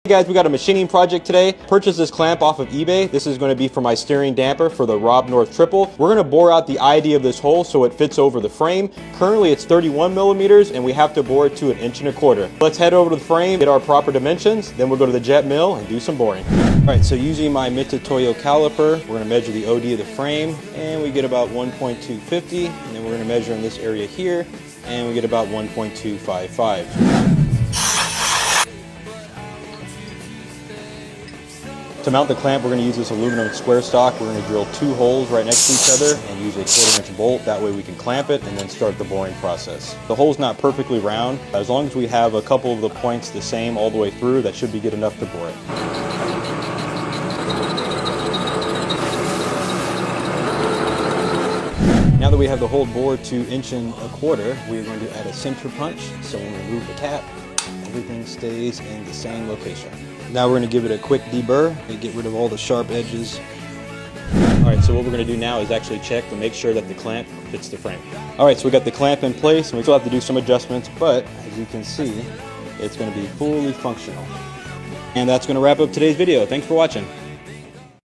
Hey guys, we got a machining project today. Purchased this clamp off of eBay. This is going to be for my steering damper for the Rob North Triple. We're going to bore out the ID of this hole so it fits over the frame. Currently it's 31 millimeters and we have to bore it to 1 1/4 inches. Let's head over to the frame, get our proper dimensions, then we'll go to the jet mill and do some boring. Alright, so using my Mitutoyo caliper, we're going to measure the OD of the frame and we get about 1.250, and then we're going to measure in this area here and we get about 1.255. To mount the clamp, we're going to use this aluminum square stock. We're going to drill 2 holes right next to each other and use a 1/4 inch bolt. That way we can clamp it and then start the boring process. The hole's not perfectly round. As long as we have a couple of the points the same all the way through, that should be good enough to bore it. Now that we have the hole bored to 1 1/4 inches, we're going to add a center punch. So when we remove the cap, everything stays in the same location. Now we're going to give it a quick deburr and get rid of all the sharp edges. Alright, so what we're going to do now is actually check to make sure that the clamp fits the frame. Alright, so we got the clamp in place and we still have to do some adjustments, but as you can see, it's going to be fully functional. And that's going to wrap up today's video. Thanks for watching.